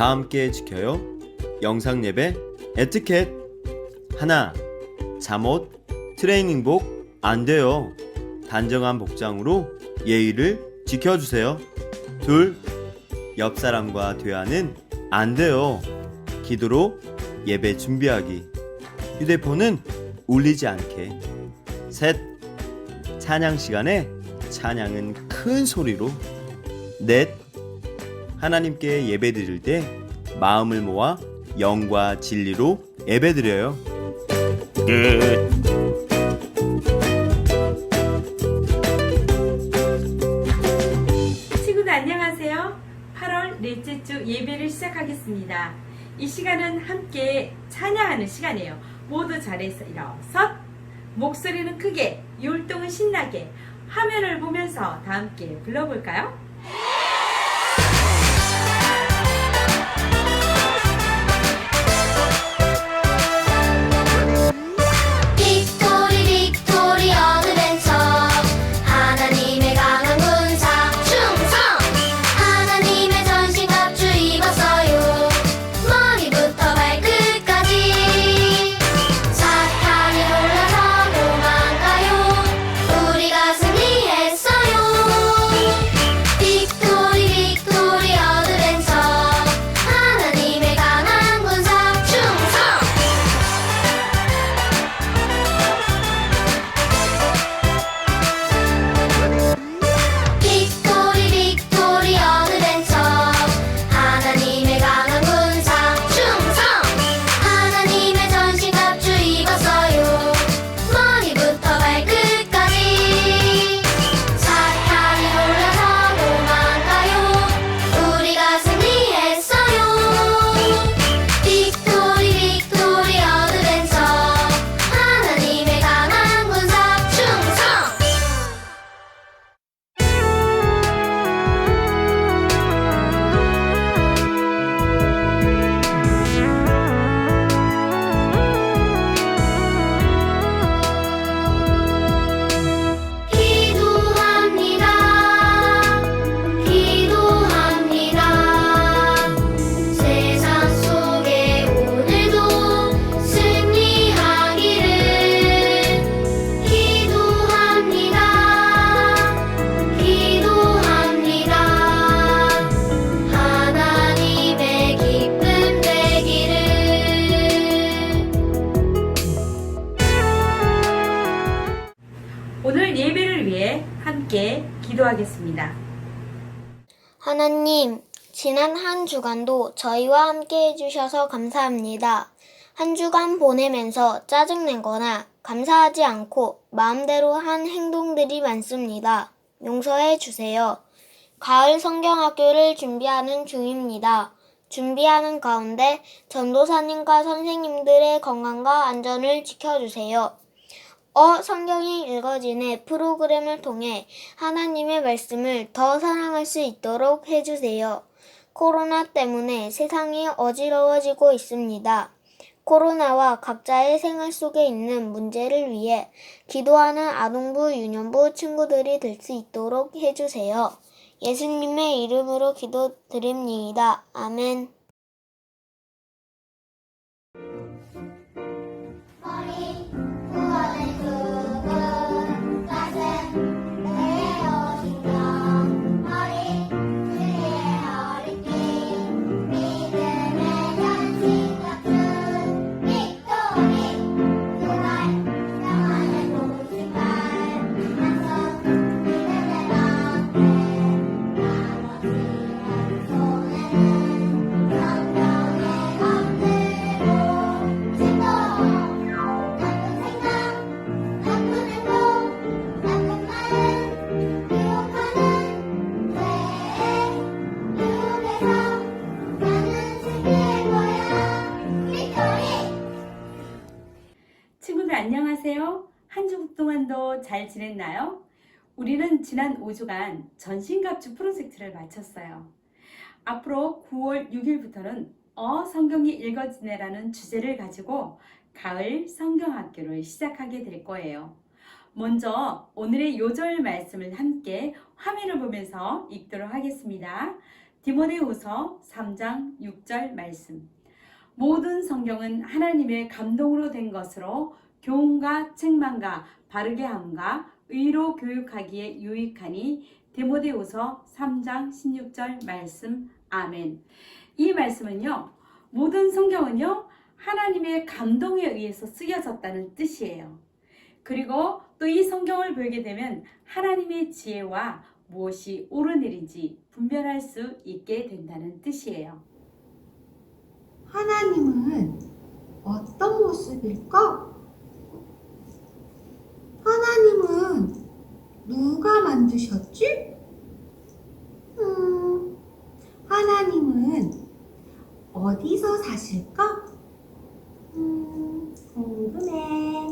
다 함께 지켜요. 영상 예배 에티켓. 하나, 잠옷, 트레이닝복 안 돼요. 단정한 복장으로 예의를 지켜주세요. 둘, 옆 사람과 대화는 안 돼요. 기도로 예배 준비하기. 휴대폰은 울리지 않게. 셋, 찬양 시간에 찬양은 큰 소리로. 넷, 하나님께 예배 드릴 때 마음을 모아 영과 진리로 예배 드려요. 끝. 친구들 안녕하세요. 8월 넷째 주 예배를 시작하겠습니다. 이 시간은 함께 찬양하는 시간이에요. 모두 자리에서 일어서 목소리는 크게, 율동은 신나게, 화면을 보면서 다 함께 불러볼까요? 오늘 예배를 위해 함께 기도하겠습니다. 하나님, 지난 한 주간도 저희와 함께 해주셔서 감사합니다. 한 주간 보내면서 짜증내거나 감사하지 않고 마음대로 한 행동들이 많습니다. 용서해 주세요. 가을 성경학교를 준비하는 중입니다. 준비하는 가운데 전도사님과 선생님들의 건강과 안전을 지켜주세요. 성경이 읽어지네 프로그램을 통해 하나님의 말씀을 더 사랑할 수 있도록 해주세요. 코로나 때문에 세상이 어지러워지고 있습니다. 코로나와 각자의 생활 속에 있는 문제를 위해 기도하는 아동부, 유년부 친구들이 될 수 있도록 해주세요. 예수님의 이름으로 기도드립니다. 아멘. 친구들 안녕하세요. 한 주 동안도 잘 지냈나요? 우리는 지난 5주간 전신갑주 프로젝트를 마쳤어요. 앞으로 9월 6일부터는 성경이 읽어지네라는 주제를 가지고 가을 성경학교를 시작하게 될 거예요. 먼저 오늘의 요절 말씀을 함께 화면을 보면서 읽도록 하겠습니다. 디모데후서 3장 6절 말씀. 모든 성경은 하나님의 감동으로 된 것으로 교훈과 책망과 바르게 함과 의로 교육하기에 유익하니 디모데후서 3장 16절 말씀. 아멘. 이 말씀은요, 모든 성경은요, 하나님의 감동에 의해서 쓰여졌다는 뜻이에요. 그리고 또 이 성경을 보게 되면 하나님의 지혜와 무엇이 옳은 일인지 분별할 수 있게 된다는 뜻이에요. 하나님은 어떤 모습일까? 하나님은 누가 만드셨지? 하나님은 어디서 사실까? 궁금해.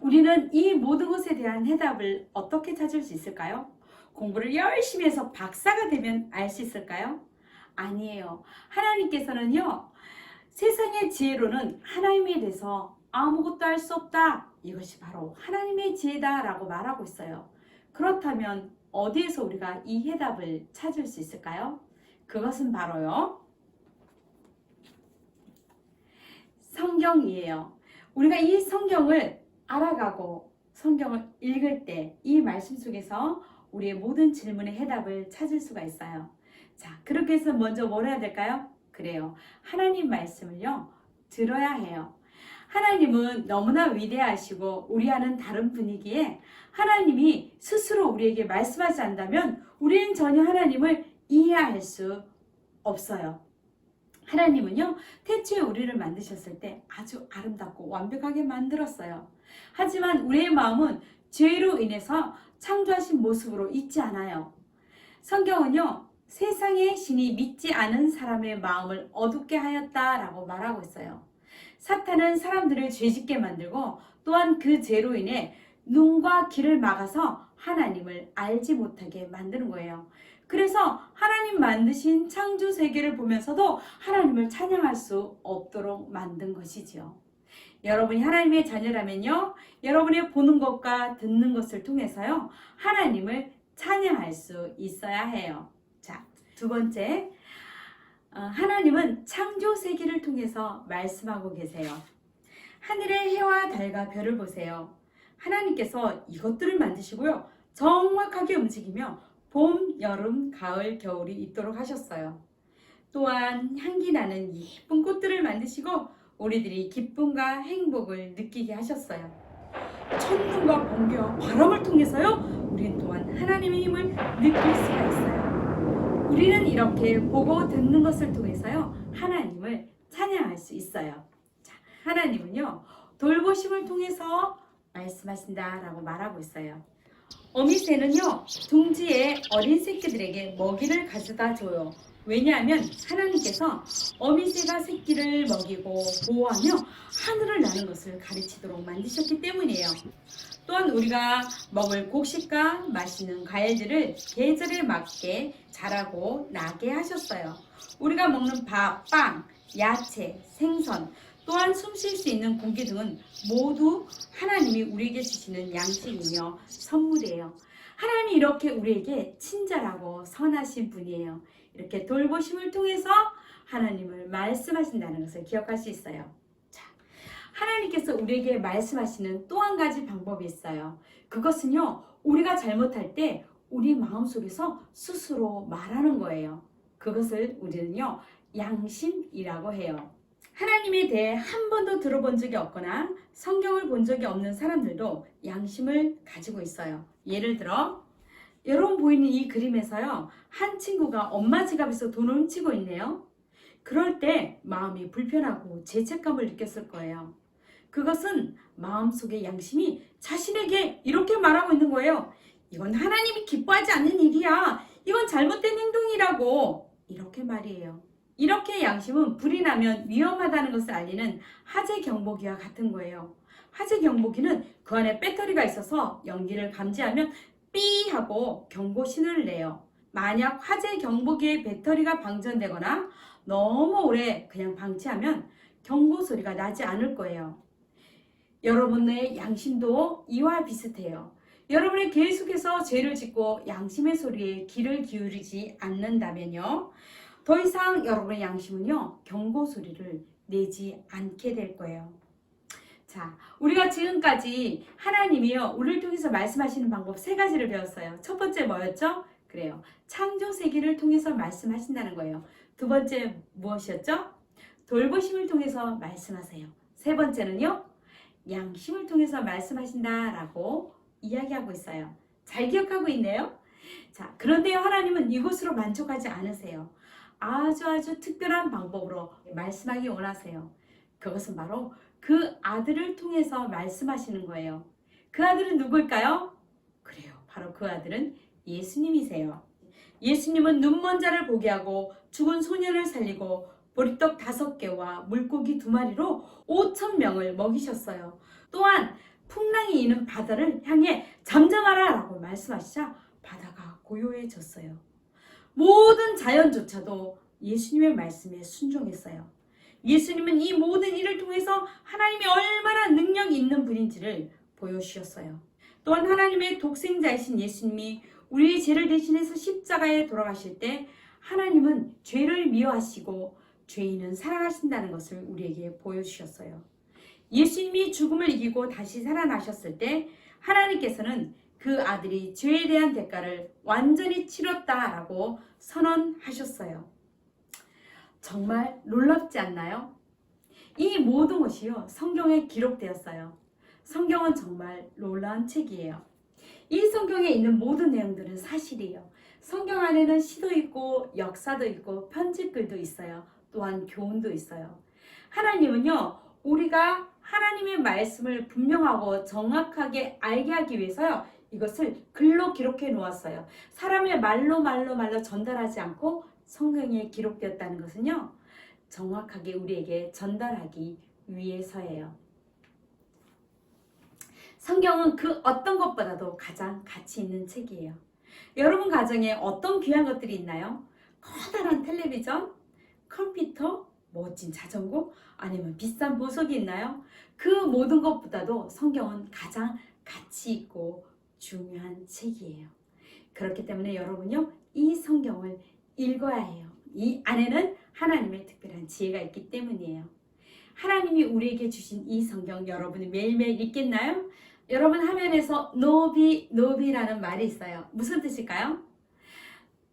우리는 이 모든 것에 대한 해답을 어떻게 찾을 수 있을까요? 공부를 열심히 해서 박사가 되면 알 수 있을까요? 아니에요. 하나님께서는요, 세상의 지혜로는 하나님에 대해서 아무것도 할 수 없다. 이것이 바로 하나님의 지혜다라고 말하고 있어요. 그렇다면 어디에서 우리가 이 해답을 찾을 수 있을까요? 그것은 바로요, 성경이에요. 우리가 이 성경을 알아가고 성경을 읽을 때 이 말씀 속에서 우리의 모든 질문의 해답을 찾을 수가 있어요. 자, 그렇게 해서 먼저 뭘 해야 될까요? 그래요. 하나님 말씀을요, 들어야 해요. 하나님은 너무나 위대하시고 우리와는 다른 분이기에 하나님이 스스로 우리에게 말씀하지 않는다면 우리는 전혀 하나님을 이해할 수 없어요. 하나님은요, 태초에 우리를 만드셨을 때 아주 아름답고 완벽하게 만들었어요. 하지만 우리의 마음은 죄로 인해서 창조하신 모습으로 있지 않아요. 성경은요, 세상의 신이 믿지 않은 사람의 마음을 어둡게 하였다라고 말하고 있어요. 사탄은 사람들을 죄짓게 만들고 또한 그 죄로 인해 눈과 귀를 막아서 하나님을 알지 못하게 만드는 거예요. 그래서 하나님 만드신 창조 세계를 보면서도 하나님을 찬양할 수 없도록 만든 것이지요. 여러분이 하나님의 자녀라면요, 여러분의 보는 것과 듣는 것을 통해서요, 하나님을 찬양할 수 있어야 해요. 자, 두 번째, 하나님은 창조 세계를 통해서 말씀하고 계세요. 하늘의 해와 달과 별을 보세요. 하나님께서 이것들을 만드시고요, 정확하게 움직이며 봄, 여름, 가을, 겨울이 있도록 하셨어요. 또한 향기 나는 예쁜 꽃들을 만드시고 우리들이 기쁨과 행복을 느끼게 하셨어요. 천둥과 번개와 바람을 통해서요, 우리는 또한 하나님의 힘을 느낄 수가 있어요. 우리는 이렇게 보고 듣는 것을 통해서요, 하나님을 찬양할 수 있어요. 자, 하나님은요, 돌보심을 통해서 말씀하신다라고 말하고 있어요. 어미새는요, 둥지에 어린 새끼들에게 먹이를 가져다 줘요. 왜냐하면 하나님께서 어미새가 새끼를 먹이고 보호하며 하늘을 나는 것을 가르치도록 만드셨기 때문이에요. 또한 우리가 먹을 곡식과 맛있는 과일들을 계절에 맞게 자라고 나게 하셨어요. 우리가 먹는 밥, 빵, 야채, 생선, 또한 숨 쉴 수 있는 공기 등은 모두 하나님이 우리에게 주시는 양식이며 선물이에요. 하나님이 이렇게 우리에게 친절하고 선하신 분이에요. 이렇게 돌보심을 통해서 하나님을 말씀하신다는 것을 기억할 수 있어요. 자, 하나님께서 우리에게 말씀하시는 또 한 가지 방법이 있어요. 그것은요, 우리가 잘못할 때 우리 마음속에서 스스로 말하는 거예요. 그것을 우리는요, 양심이라고 해요. 하나님에 대해 한 번도 들어본 적이 없거나 성경을 본 적이 없는 사람들도 양심을 가지고 있어요. 예를 들어, 여러분 보이는 이 그림에서요, 한 친구가 엄마 지갑에서 돈을 훔치고 있네요. 그럴 때 마음이 불편하고 죄책감을 느꼈을 거예요. 그것은 마음속의 양심이 자신에게 이렇게 말하고 있는 거예요. 이건 하나님이 기뻐하지 않는 일이야. 이건 잘못된 행동이라고. 이렇게 말이에요. 이렇게 양심은 불이 나면 위험하다는 것을 알리는 화재 경보기와 같은 거예요. 화재 경보기는 그 안에 배터리가 있어서 연기를 감지하면 삐 하고 경고 신호를 내요. 만약 화재 경보기의 배터리가 방전되거나 너무 오래 그냥 방치하면 경고 소리가 나지 않을 거예요. 여러분의 양심도 이와 비슷해요. 여러분이 계속해서 죄를 짓고 양심의 소리에 귀를 기울이지 않는다면요, 더 이상 여러분의 양심은요, 경고 소리를 내지 않게 될 거예요. 자, 우리가 지금까지 하나님이요, 우리를 통해서 말씀하시는 방법 3가지를 배웠어요. 첫 번째 뭐였죠? 그래요. 창조 세계를 통해서 말씀하신다는 거예요. 두 번째 무엇이었죠? 돌보심을 통해서 말씀하세요. 세 번째는요, 양심을 통해서 말씀하신다라고 이야기하고 있어요. 잘 기억하고 있네요? 자, 그런데요, 하나님은 이것으로 만족하지 않으세요. 아주 특별한 방법으로 말씀하기 원하세요. 그것은 바로 그 아들을 통해서 말씀하시는 거예요. 그 아들은 누구일까요? 그래요. 바로 그 아들은 예수님이세요. 예수님은 눈먼 자를 보게 하고 죽은 소년을 살리고 보리떡 5개와 물고기 2마리로 5,000명을 먹이셨어요. 또한 풍랑이 이는 바다를 향해 잠잠하라 라고 말씀하시자 바다가 고요해졌어요. 모든 자연조차도 예수님의 말씀에 순종했어요. 예수님은 이 모든 일을 통해서 하나님이 얼마나 능력이 있는 분인지를 보여주셨어요. 또한 하나님의 독생자이신 예수님이 우리의 죄를 대신해서 십자가에 돌아가실 때 하나님은 죄를 미워하시고 죄인은 사랑하신다는 것을 우리에게 보여주셨어요. 예수님이 죽음을 이기고 다시 살아나셨을 때 하나님께서는 그 아들이 죄에 대한 대가를 완전히 치렀다라고 선언하셨어요. 정말 놀랍지 않나요? 이 모든 것이요, 성경에 기록되었어요. 성경은 정말 놀라운 책이에요. 이 성경에 있는 모든 내용들은 사실이에요. 성경 안에는 시도 있고 역사도 있고 편집글도 있어요. 또한 교훈도 있어요. 하나님은요, 우리가 하나님의 말씀을 분명하고 정확하게 알게 하기 위해서요, 이것을 글로 기록해 놓았어요. 사람의 말로 전달하지 않고 성경에 기록되었다는 것은요, 정확하게 우리에게 전달하기 위해서예요. 성경은 그 어떤 것보다도 가장 가치 있는 책이에요. 여러분 가정에 어떤 귀한 것들이 있나요? 커다란 텔레비전, 컴퓨터, 멋진 자전거, 아니면 비싼 보석이 있나요? 그 모든 것보다도 성경은 가장 가치 있고 중요한 책이에요. 그렇기 때문에 여러분요, 이 성경을 읽어야 해요. 이 안에는 하나님의 특별한 지혜가 있기 때문이에요. 하나님이 우리에게 주신 이 성경 여러분이 매일매일 읽겠나요? 여러분 화면에서 노비라는 말이 있어요. 무슨 뜻일까요?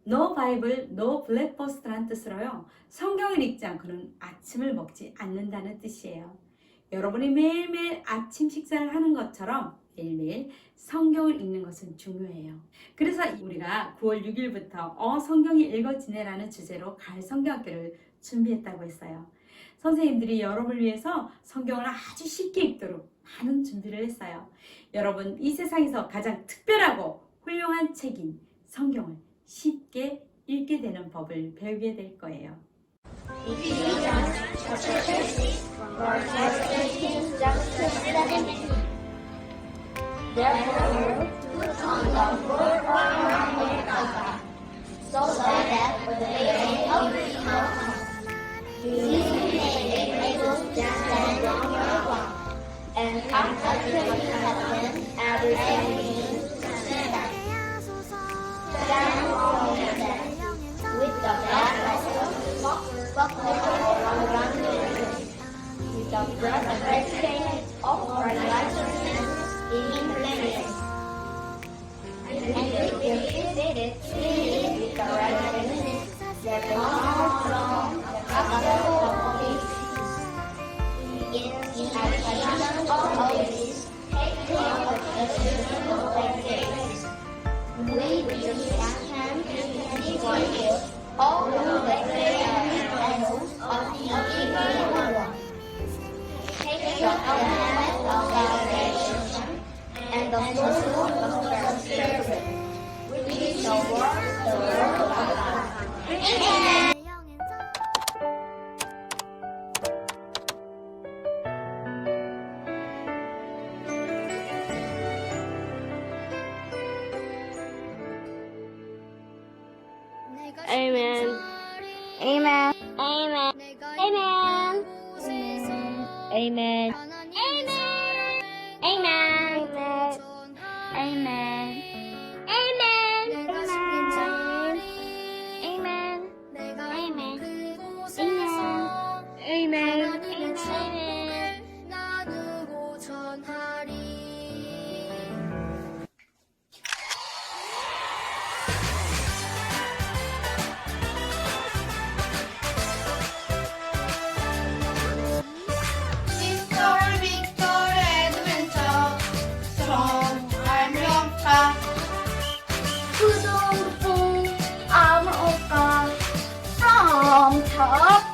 No Bible, no breakfast라는 뜻으로요, 성경을 읽지 않고는 아침을 먹지 않는다는 뜻이에요. 여러분이 매일매일 아침 식사를 하는 것처럼 매일매일 성경을 읽는 것은 중요해요. 그래서 우리가 9월 6일부터 성경이 읽어지네라는 주제로 가을 성경학교를 준비했다고 했어요. 선생님들이 여러분을 위해서 성경을 아주 쉽게 읽도록 많은 준비를 했어요. 여러분, 이 세상에서 가장 특별하고 훌륭한 책인 성경을 쉽게 읽게 되는 법을 배우게 될 거예요. And after heaven, everything with the with the breath of faith of our righteousness in plenty. And if you visit it with the righteousness that comes from the capital of peace, in application of this, take care of the children of their faith. We can destroy all the bacteria of the evil one. Take the element of salvation and the fruit of the Spirit, which is the word of God. Amen. Amen. Amen. Amen. Amen. Amen. Amen. Amen. Amen. Amen. Amen. 내가 숨긴 자리 Amen. 내가 Amen. 그곳에서 Amen. 하나님의 축복을 나누고 전하리. 빅토르 애드벤처 정말 명가 구독 꾹 아무 오까 from top